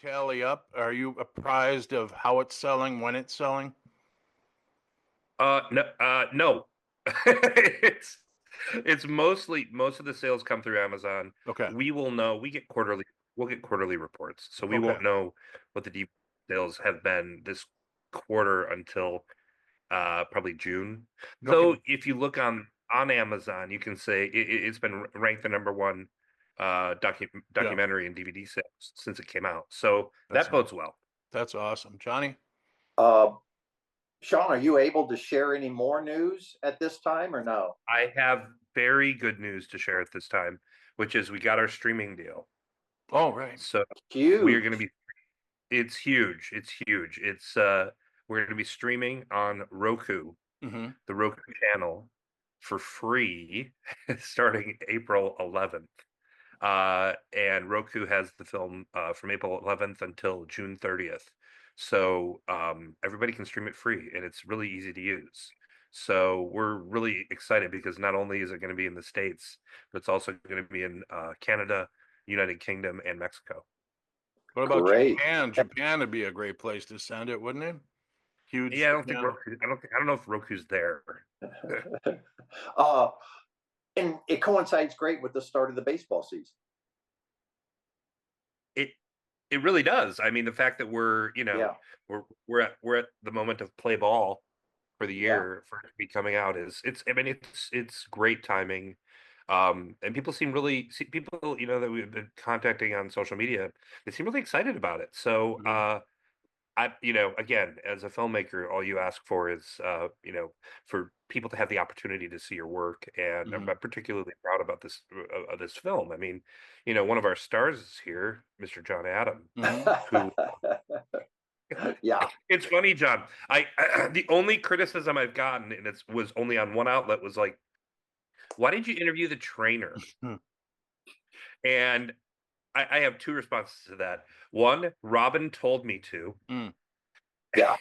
tally up? Are you apprised of how it's selling, when it's selling? No, no. It's it's mostly most of the sales come through Amazon. Okay. We will know. We'll get quarterly reports, so we Okay. won't know what the deep sales have been this quarter until probably June. Okay. Though, if you look on Amazon, you can say it's been ranked the number one Yeah. documentary and DVD sales since it came out. So That's that bodes well. that's awesome. Johnny? Uh, Sean, are you able to share any more news at this time or no? I have very good news to share at this time, which is we got our streaming deal. Oh, right. So we are going to Huge. be, it's huge. It's huge. We're going to be streaming on Roku, Hmm. the Roku channel for free starting April 11th. And Roku has the film from April 11th until June 30th. So everybody can stream it free and it's really easy to use. So we're really excited because not only is it going to be in the States, but it's also going to be in Canada, United Kingdom, and Mexico. What about Great. Japan? Japan would be a great place to send it, wouldn't it? Huge Yeah, Japan. I don't know if Roku's there. uh, and it coincides great with the start of the baseball season. It it really does. I mean, the fact that Yeah. we're at the moment of play ball for the Yeah. year for it to be coming out is it's I mean it's great timing. And people people that we've been contacting on social media, they seem really excited about it. So Mhm. again, as a filmmaker, all you ask for is for people to have the opportunity to see your work, and I'm Mhm. particularly proud about this film. I mean, one of our stars is here, Mr. John Adam, Mhm. who Yeah. it's funny, John. The only criticism I've gotten, and it was only on one outlet, was like, "Why did you interview the trainer?" Hmm. And I have two responses to that. One, Robin told me to, Mm. Yeah.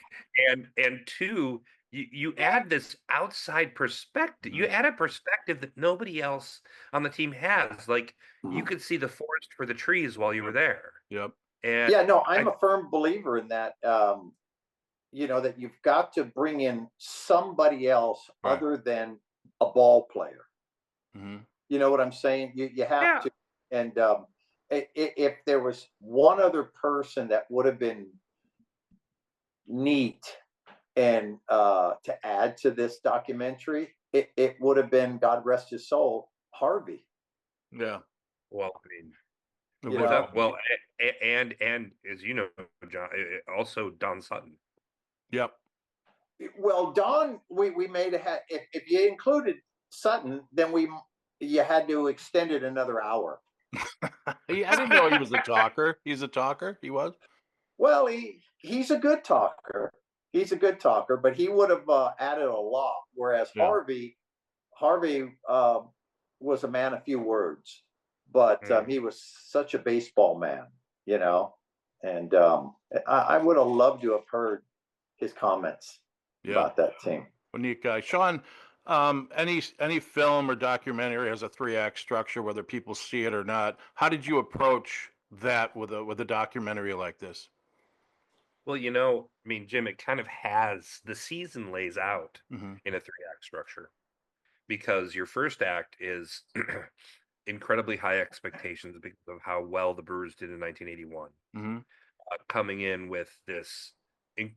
and two, you add this outside perspective. You Mhm. add a perspective that nobody else on the team has. Like you could see the forest for the trees while you were there, Yep. and Yeah. No, I'm I a firm believer in that. That you've got to bring in somebody else Right. other than a ball player. Mhm. You know what I'm saying? You have yeah. to. And if there was one other person that would have been neat and to add to this documentary, it would have been, God rest his soul, Harvey. Yeah. Well, I mean, It You would without know, have. well, and as you know, John, also Don Sutton. Yep. well, Don, we made a if you included Sutton, then you had to extend it another hour. I didn't know he was a talker. He's a talker. He was. Well, he's a good talker. He's a good talker, but he would have added a lot. Whereas Yeah. Harvey was a man of few words, but Mm. he was such a baseball man, you know. And I would have loved to have heard his comments Yeah. about that team. Unique guy. Sean, any film or documentary has a three-act structure, whether people see it or not. How did you approach that with a documentary like this? Well, I mean, Jim, it kind of has the season lays out Hmm. in a three-act structure because your first act is incredibly high expectations because of how well the Brewers did in 1981, Hmm. coming in with this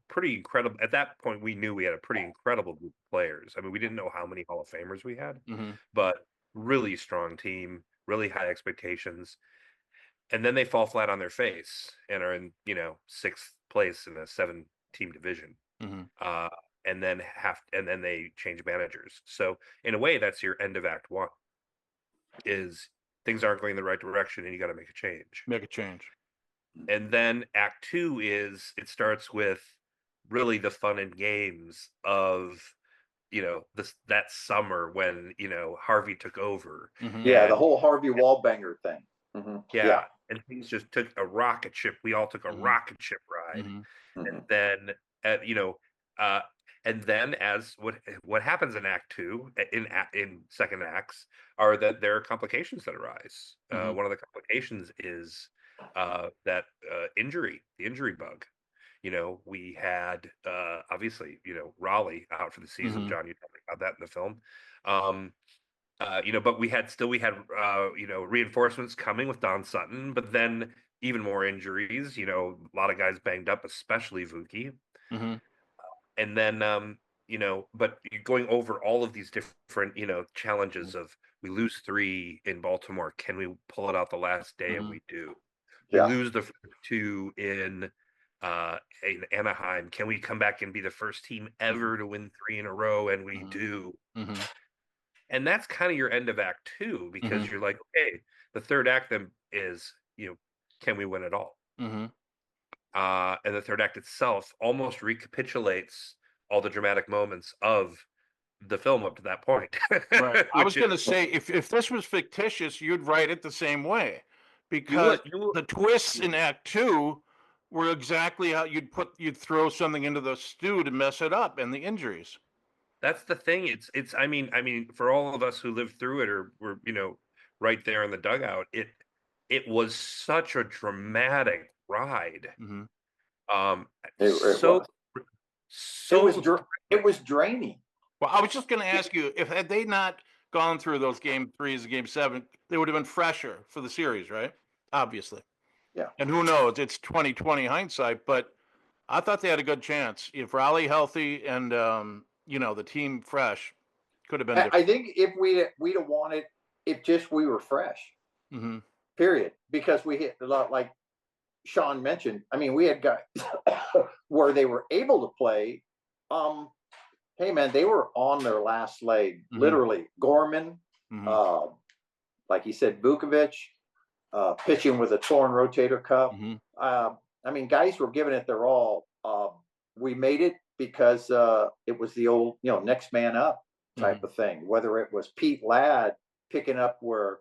pretty incredible. At that point, we knew we had a pretty incredible group of players. I mean, we didn't know how many Hall of Famers we had, Hmm. but really strong team, really high expectations. And then they fall flat on their face and are in, sixth place in a seven-team division. Hmm. Uh, and then they change managers. So in a way, that's your end of Act One. Is things aren't going in the right direction, and you got to make a change. Make a change. And then Act Two is it starts with really the fun and games of this that summer when Harvey took over, Hmm. Yeah, the and whole Harvey Wallbanger thing. Yeah. yeah, and things just took a rocket ship. We all took a Hmm. rocket ship ride, Hmm. and Mhm. then uh, as what happens in Act Two in second acts are that there are complications that arise. Hmm. One of the complications is that injury, the injury bug. We had obviously, Raleigh out for the season. Mm-hmm. John, you talked about that in the film. Um, but we had reinforcements coming with Don Sutton, but then even more injuries. A lot of guys banged up, especially Vuki. Mm-hmm. And then but you're going over all of these different challenges of, we lose 3 in Baltimore, can we pull it out the last day? And Mm-hmm. we do. We Yeah. lose the first 2 in Anaheim, can we come back and be the first team ever to win 3 in a row? And we Mm-hmm. do. Mm-hmm. And that's kind of your end of act 2, because Mm-hmm. you're like, okay, the third act then is, can we win it all? Mm-hmm. And the third act itself almost recapitulates all the dramatic moments of the film up to that point. Right. I was Which is, going to say, if this was fictitious, you'd write it the same way, you because would, you would, the twists in Act Two were exactly how you'd throw something into the stew to mess it up, and the injuries. that's the thing. I mean, for all of us who lived through it, or were, right there in the dugout, it was such a dramatic ride. Mm-hmm. It So, was. so It was draining. Well, I was just going to ask you, if had they not gone through those game 3s and game 7, they would have been fresher for the series, right? Obviously. Yeah. And who knows? It's 2020 hindsight, but I thought they had a good chance. If Raleigh healthy and the team fresh, could have been I different. think if we'd have wanted, if just we were fresh, Mm-hmm. period, because we hit a lot, like Sean mentioned. I mean, we had guys where they were able to play. Hey man, they were on their last leg, Mhm. literally. Gorman, Mm-hmm. like he said, Vukovic, pitching with a torn rotator cuff. Mm-hmm. I mean, guys were giving it their all. We made it because it was the old, next man up type Mhm. of thing. Whether it was Pete Ladd picking up where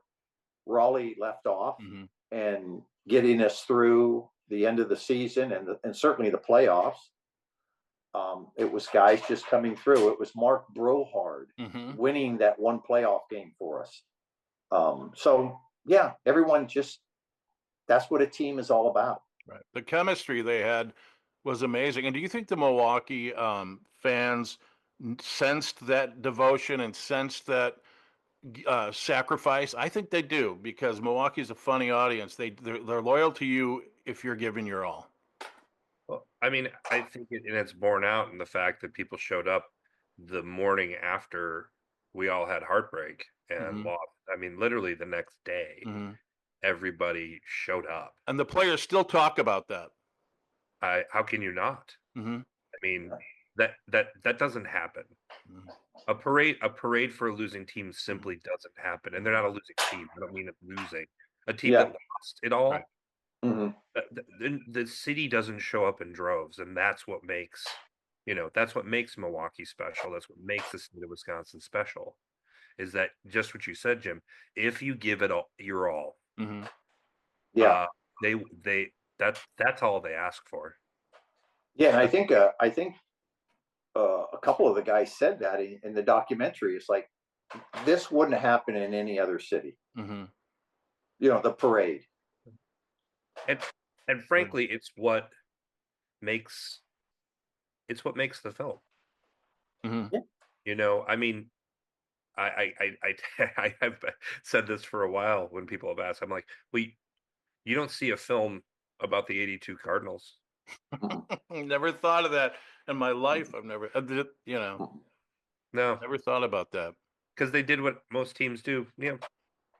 Raleigh left off Mm-hmm. and getting us through the end of the season and certainly the playoffs. It was guys just coming through. It was Mark Brohard Mm-hmm. winning that one playoff game for us. So yeah, everyone just, that's what a team is all about. Right. The chemistry they had was amazing. And do you think the Milwaukee fans sensed that devotion and sensed that sacrifice? I think they do, because Milwaukee's a funny audience. They're loyal to you if you're giving your all. Well, I mean, I think and it's borne out in the fact that people showed up the morning after we all had heartbreak and Mm-hmm. lost. I mean, literally the next day, Mm-hmm. everybody showed up. And the players still talk about that. How can you not? Mm-hmm. I mean, that doesn't happen. Mm-hmm. A parade for a losing team simply doesn't happen, and they're not a losing team. I don't mean it losing. A team Yeah. that lost it all. Right. Mm-hmm. The city doesn't show up in droves, and that's what makes Milwaukee special. That's what makes the state of Wisconsin special. Is that just what you said, Jim? If you give it all your all, Mm-hmm. Yeah. That's all they ask for. Yeah. And I think a couple of the guys said that in the documentary. It's like, this wouldn't happen in any other city. Mm-hmm. The parade. And frankly, it's what makes the film. Mm-hmm. I mean, I have said this for a while when people have asked. I'm like, well, you don't see a film about the '82 Cardinals. Never thought of that in my life. I've never, No, never thought about that. because they did what most teams do. Yeah,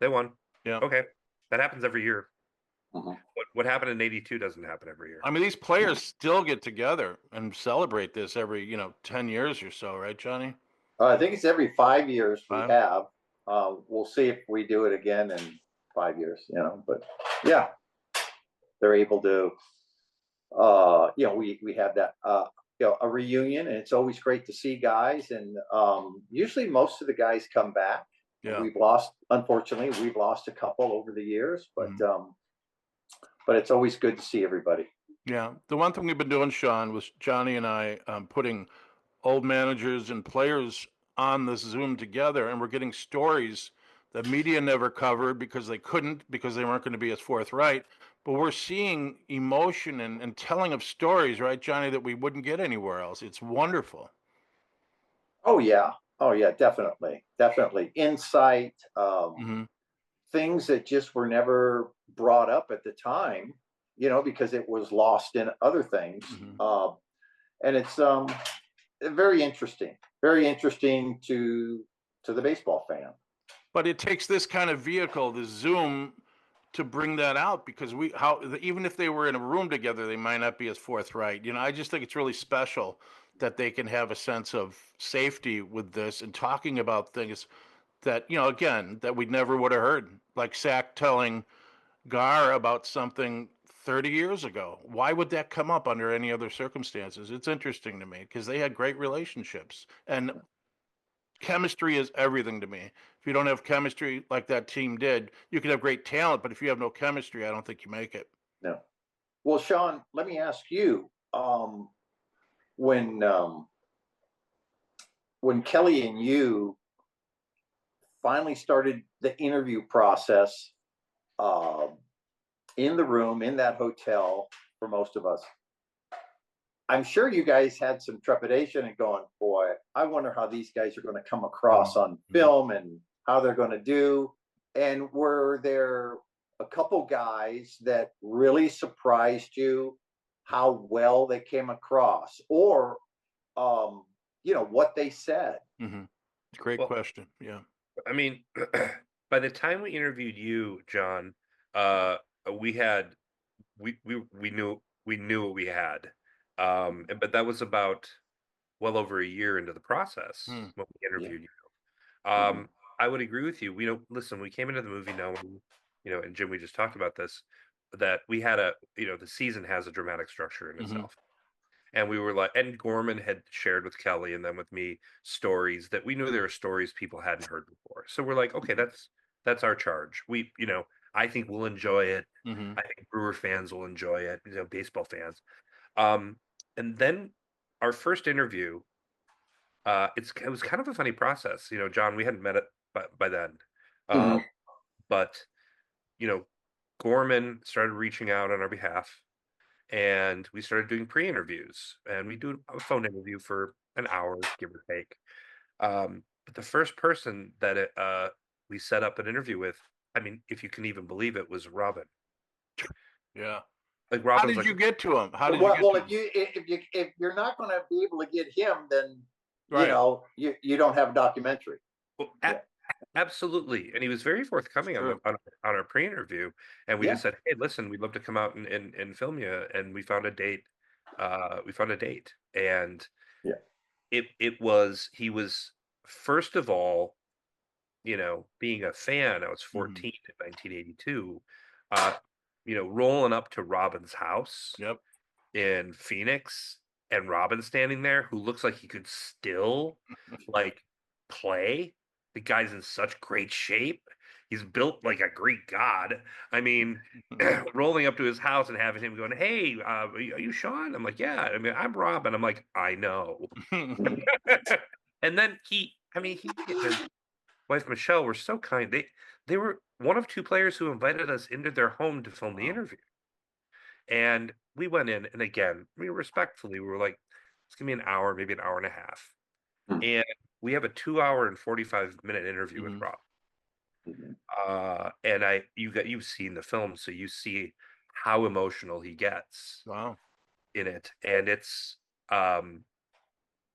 they won. Yeah. Okay, that happens every year. Mhm. What happened in '82 doesn't happen every year. I mean, these players still get together and celebrate this every, 10 years or so, right, Johnny? I think it's every 5 years we 5? have. We'll see if we do it again in 5 years. But yeah, they're able to. We have that. A reunion, and it's always great to see guys. And usually, most of the guys come back. Yeah. Unfortunately, we've lost a couple over the years, but Mhm. but it's always good to see everybody. Yeah. The one thing we've been doing, Sean, was Johnny and I putting old managers and players on this Zoom together, and we're getting stories the media never covered because they couldn't, because they weren't going to be as forthright. But we're seeing emotion and telling of stories, right, Johnny, that we wouldn't get anywhere else. It's wonderful. Oh yeah. Oh yeah, definitely. Definitely. Insight, Hmm. things that just were never brought up at the time, because it was lost in other things. Hmm. And it's very interesting to the baseball fan. But it takes this kind of vehicle, the Zoom, to bring that out because even if they were in a room together, they might not be as forthright. I just think it's really special that they can have a sense of safety with this and talking about things that, again, that we never would have heard, like Sack telling Gar about something 30 years ago. Why would that come up under any other circumstances? It's interesting to me because they had great relationships. And chemistry is everything to me. If you don't have chemistry like that team did, you can have great talent, but if you have no chemistry, I don't think you make it. No. Well, Sean, let me ask you, when when Kelly and you finally started the interview process, uh, in the room in that hotel, for most of us, I'm sure you guys had some trepidation and going, boy, I wonder how these guys are going to come across on film and how they're going to do. And were there a couple guys that really surprised you how well they came across, or what they said? Mm-hmm. Great Well, question. Yeah. I mean, by the time we interviewed you, John, we had we knew what we had, but that was about well over a year into the process Mm. when we Yeah. interviewed you. Mhm. I would agree with you. Listen, we came into the movie knowing, and Jim, we just talked about this, that we had the season has a dramatic structure in Mm-hmm. itself. And we were like, and Gorman had shared with Kelly and then with me stories that we knew there were stories people hadn't heard before. So we're like, okay, that's our charge. I think we'll enjoy it. Mm-hmm. I think Brewer fans will enjoy it, baseball fans. Um, and then our first interview, it was kind of a funny process. John, we hadn't met it by then. Mhm. But, you know, Gorman started reaching out on our behalf and we started doing pre-interviews, and we do a phone interview for an hour, give or take. But the first person that we set up an interview with, I mean, if you can even believe it, was Robin. Yeah. Like How Robin's did like, you get to him? How did you Well, get well, to him? if you're not going to be able to get him, then Right. you don't have a documentary. well, Yeah. absolutely, and he was very forthcoming on True. our pre-interview, and we Yeah. just said, hey, listen, we'd love to come out and film you, and we found a date. And Yeah. he was, first of all, being a fan. I was Mm-hmm. 14 in 1982, uh, rolling up to Robin's house Yep. in Phoenix, and Robin standing there, who looks like he could still like play. The guy's in such great shape. He's built like a Greek god. I mean, rolling up to his house and having him going, "Hey, are you Sean?" I'm like, "Yeah." I mean, I'm Robin. I'm like, "I know." And then he and his wife Michelle were so kind. They were one of two players who invited us into their home to film the Wow. interview. And we went in, and again, respectfully, we were like, "It's gonna be an hour, maybe an hour and a half." Mhm. And we have a 2 hour and 45 minute interview with Mhm. Rob. Mhm. And you've seen the film, so you see how emotional he gets Wow. in it, and it's um,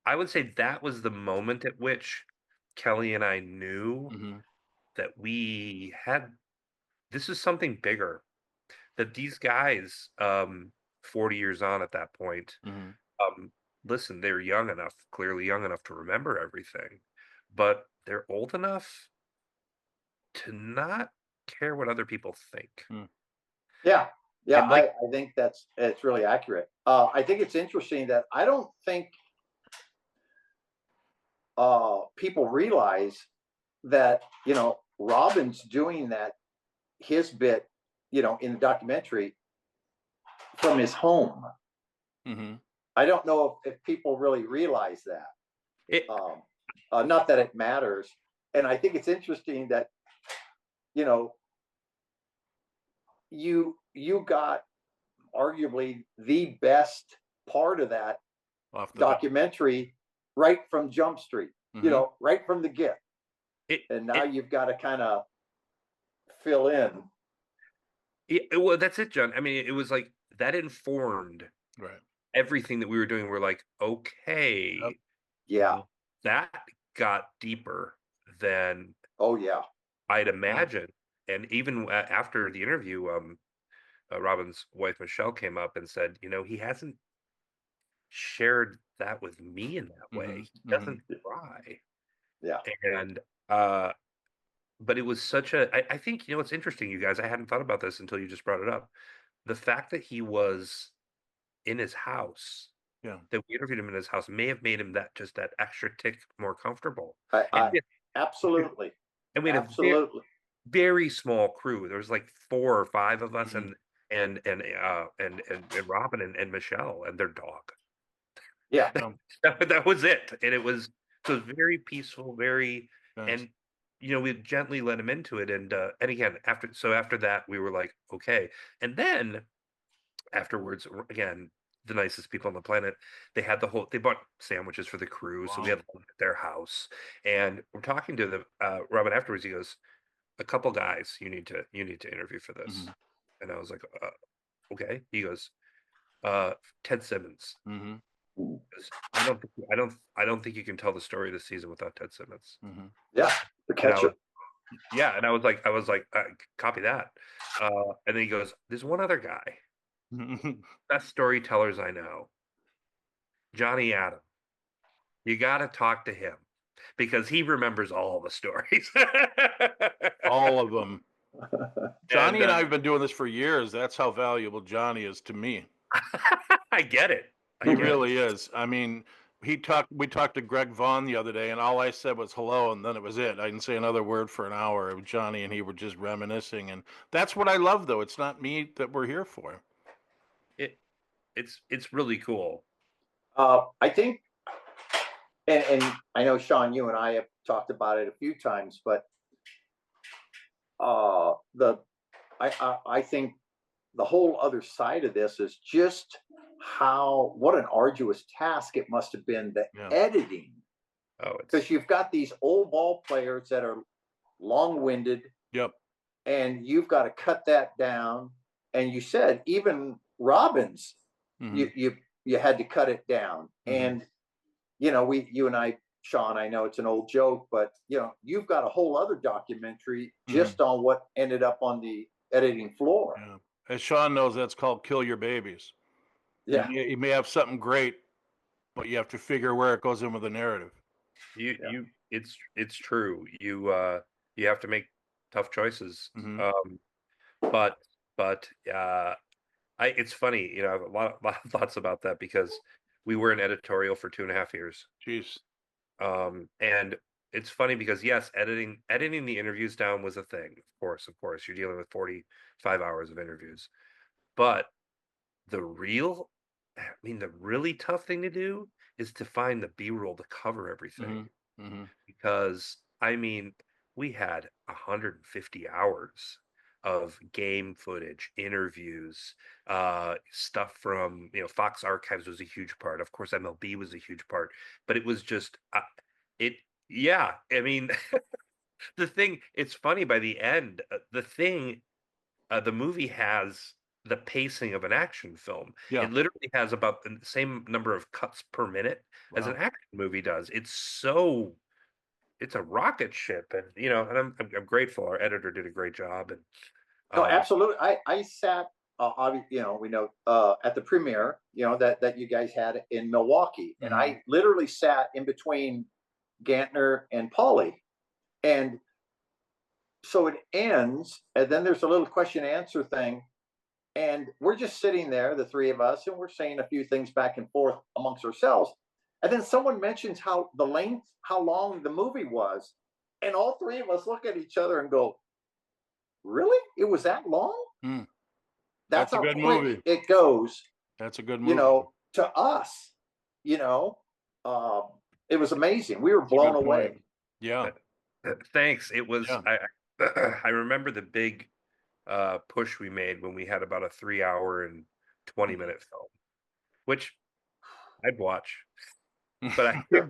I would say that was the moment at which Kelly and I knew Mm-hmm. that we had this is something bigger. That these guys, 40 years on at that point, Mm-hmm. um, listen, they're young enough, clearly young enough to remember everything, but they're old enough to not care what other people think. Mm. Yeah. Yeah. And like, I think it's really accurate. I think it's interesting that I don't think people realize that Robin's doing that, his bit, in the documentary, from his home. Mm-hmm. I don't know if people really realize that. it, Not that it matters. And I think it's interesting that you know, you got arguably the best part of that Off the top. documentary right from Jump Street, Mhm. right from the get. It, And now you've got to kind of fill in. well, that's it, John. I mean, it was like that informed Right. everything that we were doing. We're like, okay, Yeah. that got deeper than Oh, yeah. I'd imagine. And even after the interview, Robin's wife Michelle came up and said, he hasn't shared that with me in that way. He doesn't try. Yeah. And but it was such a I think, it's interesting, you guys. I hadn't thought about this until you just brought it up. The fact that he was in his house, Yeah. that we interviewed him in his house, may have made him that extra tick more comfortable. Absolutely. And we had Absolutely. a very small crew. There was like 4 or 5 of us, Mhm. and Robin and Michelle and their dog. Yeah. That was it. And it was very peaceful, very Nice. and we gently let him into it. And again, after that, we were like, okay. And then afterwards, again, the nicest people on the planet, they bought sandwiches for the crew. So we Wow. had lunch at their house, and we're talking to the Robin afterwards. He goes, a couple guys you need to interview for this. Mhm. And I was like, okay. He goes, Ted Simmons. Mhm. I don't think you can tell the story of the season without Ted Simmons. Mhm. Yeah. The catcher. And I was like, copy that. And then he goes, there's one other guy, best storytellers I know, Johnny Adam. You got to talk to him because he remembers all the stories. All of them. Johnny and I And, have been doing this for years. That's how valuable Johnny is to me. I get it. He really is. I mean, we talked to Greg Vaughn the other day, and all I said was hello, and then it was it. I didn't say another word for an hour. Johnny and he were just reminiscing, and that's what I love, though. It's not me that we're here for. It's really cool. I think, and I know, Sean, you and I have talked about it a few times, but I think the whole other side of this is just what an arduous task it must have been, the editing. Oh, because you've got these old ball players that are long-winded. Yep. And you've got to cut that down. And you said even Robbins, you had to cut it down. And you and I, Sean, I know it's an old joke, but you've got a whole other documentary just on what ended up on the editing floor. Yeah. As Sean knows, that's called Kill Your Babies. Yeah. You may have something great, but you have to figure where it goes in with the narrative. It's true. You have to make tough choices. But it's funny, I have a lot of thoughts about that because we were in editorial for 2.5 years. Jeez. And it's funny because yes, editing the interviews down was a thing. Of course, you're dealing with 45 hours of interviews. But the really tough thing to do is to find the B-roll to cover everything. Because we had 150 hours of game footage, interviews, stuff from Fox Archives was a huge part. Of course, MLB was a huge part, but it was just the thing. It's funny, by the end, the movie has the pacing of an action film. Yeah. It literally has about the same number of cuts per minute as an action movie does. It's a rocket ship, and and I'm grateful. Our editor did a great job. And no, absolutely. I sat, we know at the premiere, that you guys had in Milwaukee, and I literally sat in between Gantner and Pauly, and so it ends, and then there's a little question and answer thing, and we're just sitting there, the three of us, and we're saying a few things back and forth amongst ourselves, and then someone mentions how long the movie was, and all three of us look at each other and go, really? It was that long? That's a how good quick movie. it goes. That's a good movie. To us, it was amazing. We were blown away. Yeah. Thanks. It was. Yeah. I remember the big push we made when we had about a 3 hour and 20-minute film, which I'd watch, but I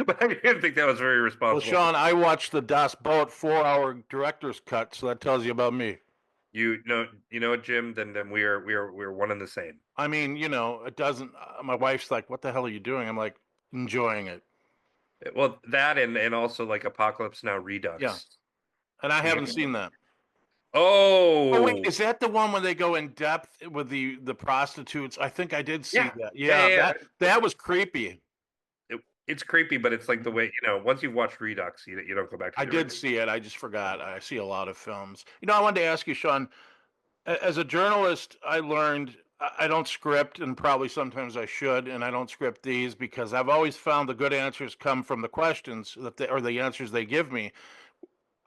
but I didn't think that was very Well, responsible. Sean, I watched the Das Boat 4 hour director's cut, so that tells you about me. You know what, Jim? Then we're one and the same. I mean, it doesn't. My wife's like, "What the hell are you doing?" I'm like, enjoying it. Well, that and also like Apocalypse Now Yeah, Redux. and I You haven't know? seen that. Oh wait, Oh, is that the one where they go in depth with the prostitutes? I think I did see yeah, that. yeah, Yeah, yeah, yeah. that was creepy. It's creepy, but it's like the way, once you've watched Redux, you don't go back to I the did original. see it. I just forgot. I see a lot of films. I wanted to ask you, Sean, as a journalist, I learned I don't script, and probably sometimes I should, and I don't script these because I've always found the good answers come from the questions or the answers they give me.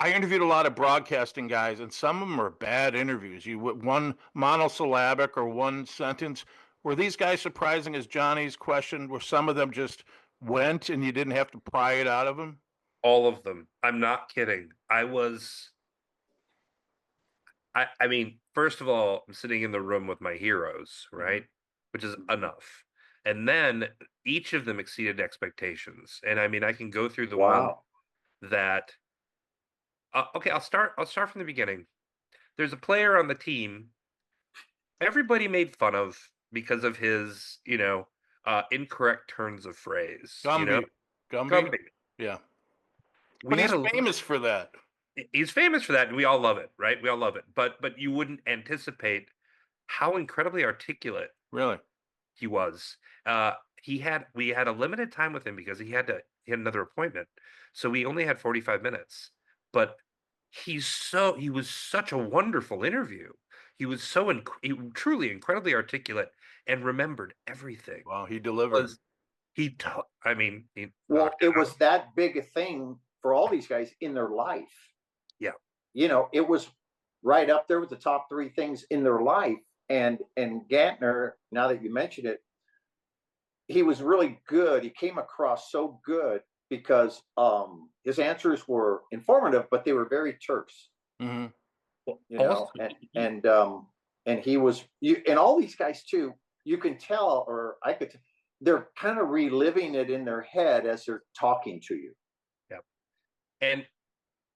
I interviewed a lot of broadcasting guys, and some of them are bad interviews. One monosyllabic or one sentence. Were these guys surprising as Johnny's question? Were some of them just went and you didn't have to pry it out of them? All of them. I'm not kidding. I mean, first of all, I'm sitting in the room with my heroes, Mhm. right? Which is enough. And then each of them exceeded expectations. And I mean, I can go through the one Wow. that okay, I'll start from the beginning. There's a player on the team everybody made fun of because of his, incorrect turns of phrase, Gumby, Gumby, Gumby. yeah, but We had he's a famous for that. he's famous for that, and we all love it, right? We all love it. But you wouldn't anticipate how incredibly articulate Really? he was. Uh, we had a limited time with him because he had another appointment, so we only had 45 minutes. But he was such a wonderful interview. He was truly incredibly articulate and remembered everything. Wow, he delivered. Was I mean, he Well, knocked it it out. was that big a thing for all these guys in their life. Yeah, It was right up there with the top three things in their life. And Gantner, now that you mention it, he was really good. He came across so good because his answers were informative, but they were very terse. Hmm. well, You also know, and he was and all these guys too. You can tell, or I could. They're kind of reliving it in their head as they're talking to you. yeah, and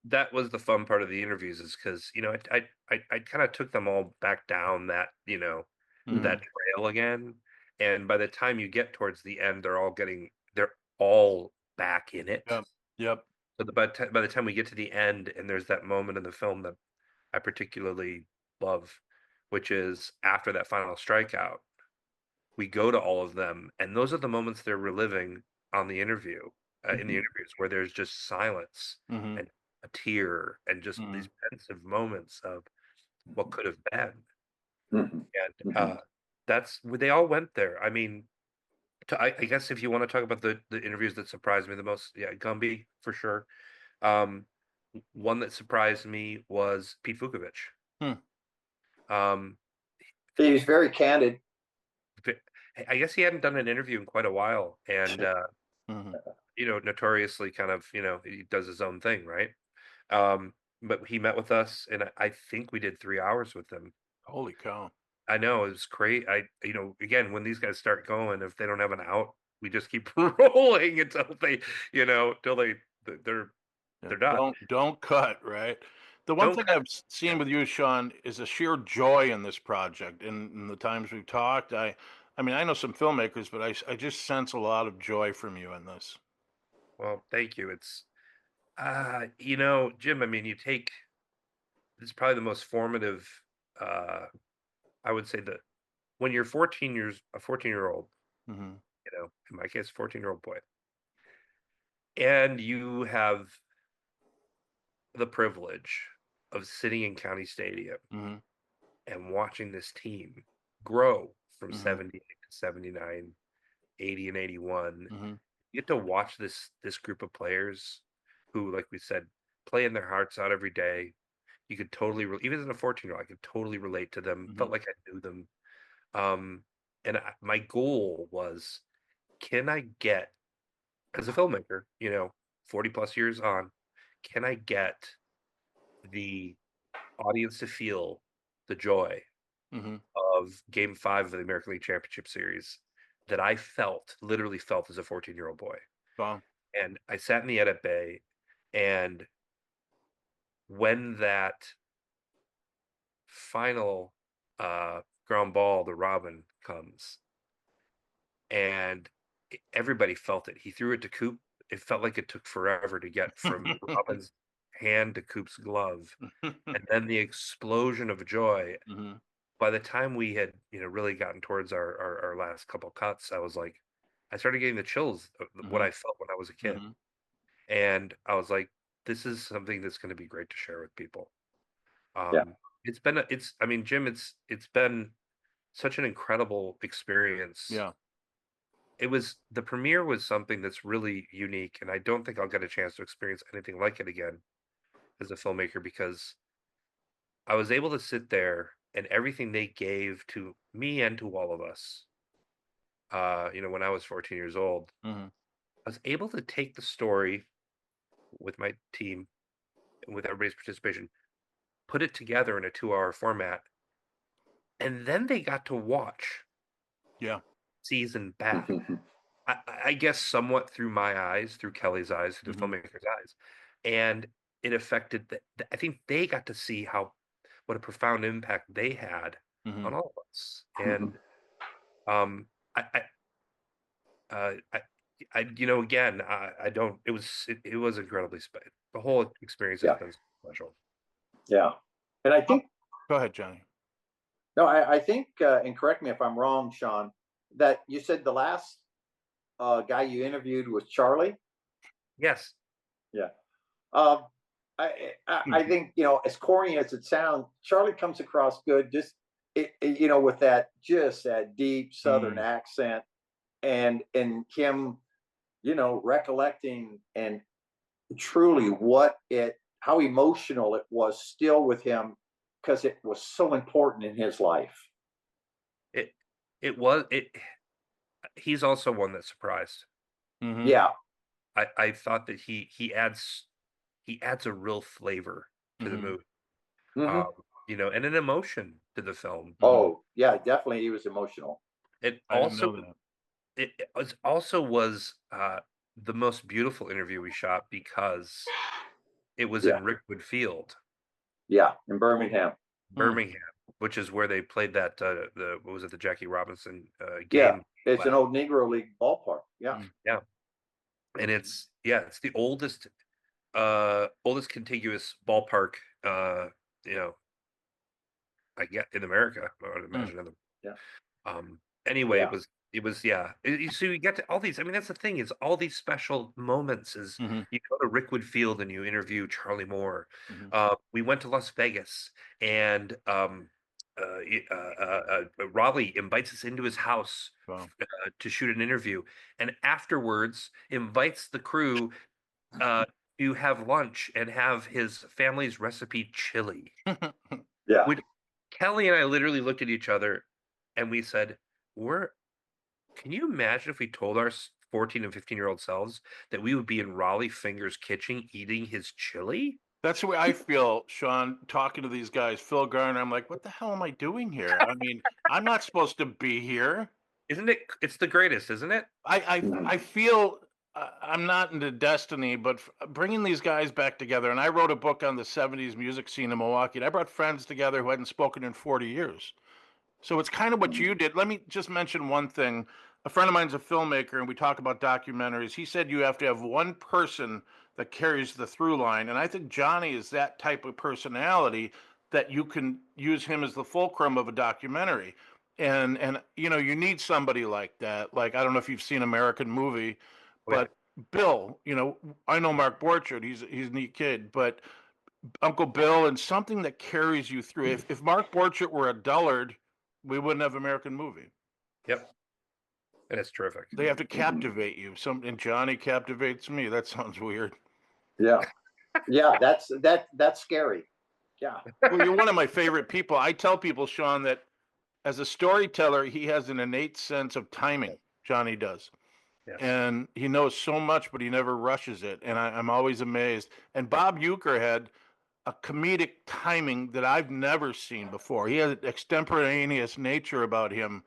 that was the fun part of the interviews is because I kind of took them all back down that Hmm. trail again, and by the time you get towards the end, they're all back in it. Yep. Yep. But by the time we get to the end, and there's that moment in the film that I particularly love, which is after that final strikeout, we go to all of them, and those are the moments they're reliving on the interview, in the Hmm. interviews where there's just silence Hmm. and a tear and just these Hmm. pensive moments of what could have been. Mhm, And mhm. that's where they all went there. I mean, I guess if you want to talk about the interviews that surprised me the most, yeah, Gumby for sure. Um, One that surprised me was Pete Vukovich. Hmm. Um, He was very candid. I guess he hadn't done an interview in quite a while, and Hmm. notoriously kind of, he does his own thing, right? Um, but he met with us, and I think we did 3 hours with him. Holy cow. I know it was great. Again, when these guys start going, if they don't have an out, we just keep rolling until they're Yeah. they're done. Don't cut, right? The one Don't thing cut. I've seen Yeah. with you, Sean, is a sheer joy in this project. In the times we've talked, I mean, I know some filmmakers, but I just sense a lot of joy from you in this. Well, thank you. It's Jim. I mean, it's probably the most formative. Uh, I would say that when you're a 14-year-old, Hmm. in my case, 14-year-old boy, and you have the privilege of sitting in County Stadium Hmm. and watching this team grow from Hmm. 78 to 79, 80 and 81. Hmm. You get to watch this group of players who, like we said, playing their hearts out every day. You could totally, even as a 14-year-old, I could totally relate to them. Hmm. Felt like I knew them. Um, and my goal was, can I get, as a filmmaker, 40 plus years on, can I get the audience to feel the joy Mm-hmm. of Game 5 of the American League Championship Series that I literally felt as a 14-year-old boy. Wow. And I sat in the edit bay, and when that final ground ball, the Robin comes, and everybody felt it. He threw it to Coop. It felt like it took forever to get from Robin's hand to Coop's glove, and then the explosion of joy. Mm-hmm. By the time we had, really gotten towards our last couple cuts, I started getting the chills of what I felt when I was a kid, Mm-hmm. and I was like, this is something that's going to be great to share with people. Yeah. I mean, Jim, it's been such an incredible experience. Yeah. The premiere was something that's really unique, and I don't think I'll get a chance to experience anything like it again as a filmmaker, because I was able to sit there, and everything they gave to me and to all of us, when I was 14 years old, Mm-hmm. I was able to take the story with my team and with everybody's participation, put it together in a 2-hour format, and then they got to watch Yeah. season back. I guess somewhat through my eyes, through Kelly's eyes, through the Mm-hmm. filmmaker's eyes, and it affected. I think they got to see what a profound impact they had Mm-hmm. on all of us. And um, I, again, I don't. It was incredibly special. The whole experience has Yeah. been special. Yeah. And I think, Go ahead, Johnny. no, I think, and correct me if I'm wrong, Sean, that you said the last guy you interviewed was Charlie. Yes. Yeah. Um, I think, as corny as it sounds, Charlie comes across good. Just with that deep Southern accent, and him, recollecting and truly how emotional it was still with him, because it was so important in his life. It was it. He's also one that surprised. Mm-hmm. Yeah. I thought that he adds a real flavor to the Mm-hmm. movie, Mhm. and an emotion to the film. Oh, yeah, definitely. He was emotional. It I didn't also know that. was the most beautiful interview we shot, because it was Yeah. in Rickwood Field, Yeah. In Birmingham. Birmingham, which is where they played that what was it, the Jackie Robinson Yeah. game. It's an old Negro League ballpark. Yeah. Yeah, and it's the oldest contiguous ballpark, you know, I get in America, I would imagine. Yeah. Anyway, Yeah. it was so you get to all these. I mean, that's the thing, is all these special moments. Is Mm-hmm. you go to Rickwood Field and you interview Charlie Moore. Mm-hmm. We went to Las Vegas, and Raleigh invites us into his house Wow. to shoot an interview, and afterwards invites the crew to have lunch and have his family's recipe chili. Yeah. Which Kelly and I literally looked at each other and we said, can you imagine if we told our 14 and 15-year-old selves that we would be in Raleigh Finger's kitchen eating his chili? That's the way I feel, Sean, talking to these guys. Phil Garner, I'm like, what the hell am I doing here? I mean, I'm not supposed to be here. Isn't it? It's the greatest, isn't it? I feel I'm not into destiny, but bringing these guys back together. And I wrote a book on the '70s music scene in Milwaukee. And I brought friends together who hadn't spoken in 40 years. So it's kind of what you did. Let me just mention one thing. A friend of mine's a filmmaker, and we talk about documentaries. He said you have to have one person that carries the through line. And I think Johnny is that type of personality that you can use him as the fulcrum of a documentary. And you need somebody like that. Like, I don't know if you've seen American Movie, Oh, yeah. but Bill, I know Mark Borchardt, he's a neat kid, but Uncle Bill, and something that carries you through. If Mark Borchardt were a dullard, we wouldn't have American Movie. Yep. And it's terrific. They have to captivate you. And Johnny captivates me. That sounds weird. Yeah. Yeah. That's scary. Yeah. Well, you're one of my favorite people. I tell people, Sean, that as a storyteller, he has an innate sense of timing. Johnny does. Yes. And he knows so much, but he never rushes it. And I'm always amazed. And Bob Euchre had a comedic timing that I've never seen before. He had an extemporaneous nature about him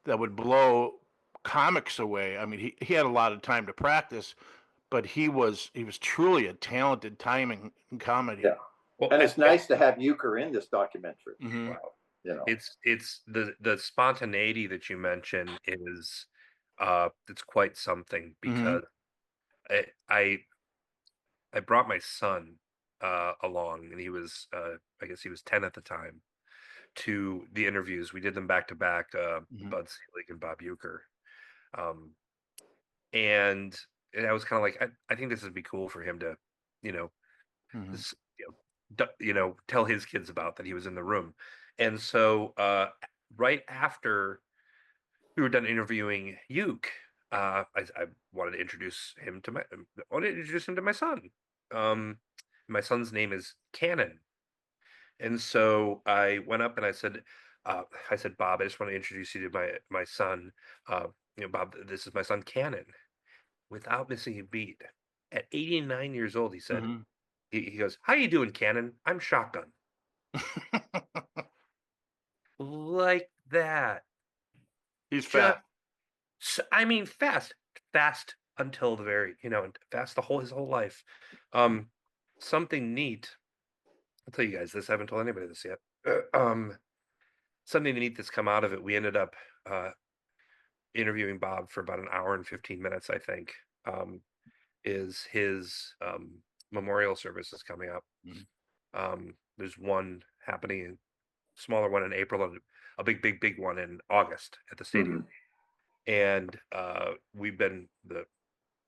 that would blow comics away. I mean, he had a lot of time to practice, but he was truly a talented timing in comedy. Yeah. Well, And it's nice to have Euchre in this documentary. Mhm. wow. You know, It's the spontaneity that you mention is it's quite something, because I I, I brought my son along, and he was I guess he was 10 at the time, to the interviews. We did them back to back, Mhm. Bud Selig and Bob Euchre. Um, and I was kind of like, I think this would be cool for him to, you know, Mhm. s- you know, tell his kids about that he was in the room. And so right after we were done interviewing Uke, I wanted to introduce him to my son. Um, my son's name is Cannon, and so I went up and I said, Bob, I just want to introduce you to my son. Uh, Bob, this is my son Cannon. Without missing a beat, at 89 years old, he said, Mhm. he goes, "How you doing, Cannon? I'm Shotgun." Like that. He's Just, fat. I mean, fast until the very, fast his whole life. Something neat. I'll tell you guys this. I haven't told anybody this yet. Something neat that's come out of it. We ended up interviewing Bob for about an hour and 15 minutes, I think. Is his memorial service is coming up. Mhm. There's one happening, smaller one in April, and a big one in August at the stadium. And we've been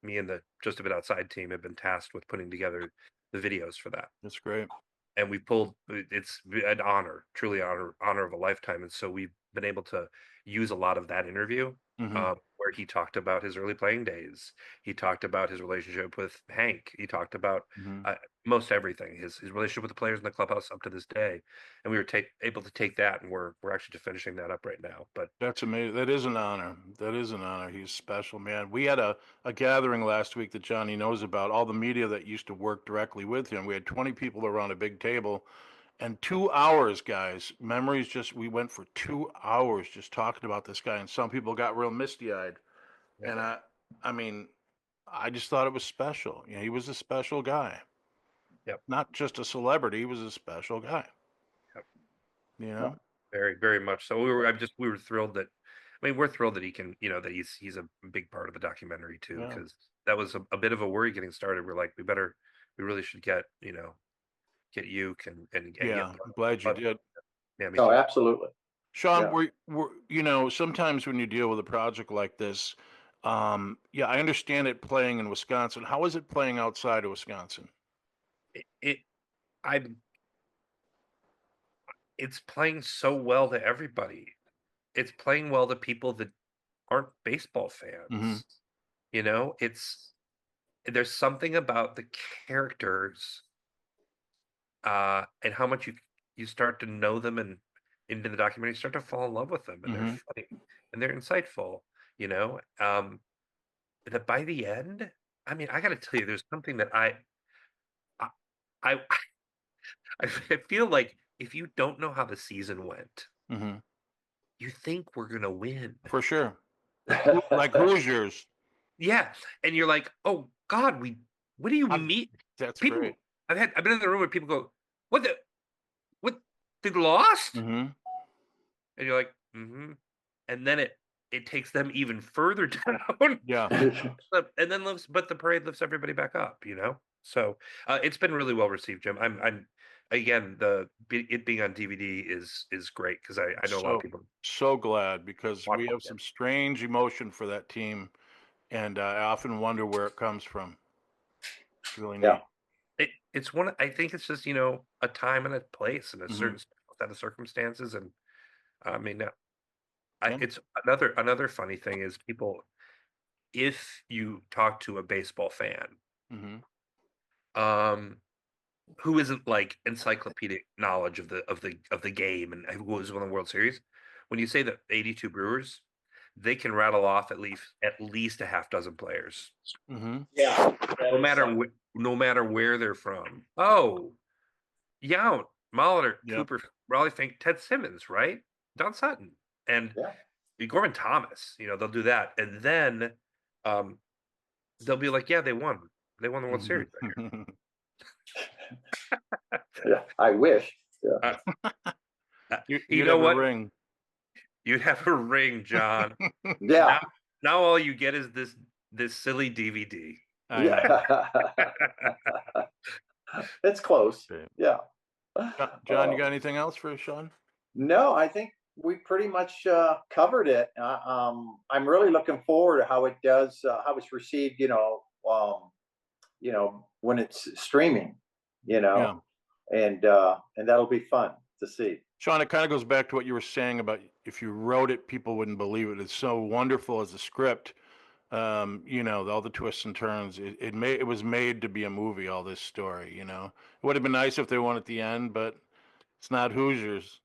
me and the Just a Bit Outside team have been tasked with putting together the videos for that. That's great. And we pulled, it's an honor, truly honor of a lifetime. And so we've been able to use a lot of that interview, Mhm. where he talked about his early playing days. He talked about his relationship with Hank. He talked about Mhm. most everything, his relationship with the players in the clubhouse up to this day. And we were able to take that, and we're actually just finishing that up right now. But That's amazing. That is an honor. That is an honor. He's special, man. We had a gathering last week that Johnny knows about, all the media that used to work directly with him. We had 20 people around a big table, and 2 hours, guys. Memories just, we went for 2 hours just talking about this guy, and some people got real misty-eyed. And yeah, I mean, I just thought it was special. He was a special guy. yep, Not just a celebrity, he was a special guy, yep. you yeah. know? Very, very much so. We were thrilled that, I mean, we're thrilled that he can, that he's a big part of the documentary too, Yeah. because that was a bit of a worry getting started. We're like, we really should get, get Uke and get, Yeah, I'm glad you but did. yeah, me Oh, too. absolutely. Sean, Yeah. sometimes when you deal with a project like this, yeah, I understand it playing in Wisconsin. How is it playing outside of Wisconsin? It I It's playing so well to everybody. It's playing well to people that aren't baseball Mm-hmm. fans. There's something about the characters, and how much you start to know them, and into the documentary, you start to fall in love with them, and they're Mm-hmm. funny and they're insightful. You know, that by the end, I mean, I got to tell you, there's something that I, I I feel like if you don't know how the season went, Mm-hmm. you think we're gonna win. For sure. Like Hoosiers. Yeah, and you're like, oh God, what do you I'm, mean? that's great. People, I've been in the room where people go, what they lost? Mm-hmm. And you're like, mm-hmm. And then it takes them even further down. Yeah. And then but the parade lifts everybody back up, you know? So it's been really well received, Jim. I'm again, it being on DVD is great, because I know a lot of So, people so glad because watch we have it. some strange emotion for that team, and I often wonder where it comes from. It's really Yeah. neat. It's one, I think it's just, a time and a place and a Mm-hmm. certain set of circumstances. And I mean, Yeah. it's another funny thing is, people, if you talk to a baseball fan, Mm-hmm. um, who isn't like encyclopedic knowledge of the game and who was won the World Series, when you say the 82 Brewers, they can rattle off at least a half dozen players, Mm-hmm. Yeah. no matter where they're from. Oh, Yount, Molitor, Yep. Cooper, Raleigh Fink, Ted Simmons, right? Don Sutton, and Gorman Thomas. You know, they'll do that, and then they'll be like, "Yeah, they won. They won the World Series that year." Yeah, I wish. Yeah. You You'd know have a what? ring. You'd have a ring, John. Yeah. Now all you get is this silly DVD. I know. Yeah. It's close. Okay. Yeah. John, you got anything else for Sean? No, I think we pretty much covered it. I'm really looking forward to how it does, how it's received. When it's streaming. Yeah. And that'll be fun to see. Sean, it kind of goes back to what you were saying about if you wrote it, people wouldn't believe it. It's so wonderful as a script. All the twists and turns. It was made to be a movie. All this story. It would have been nice if they won at the end, but it's not Hoosiers.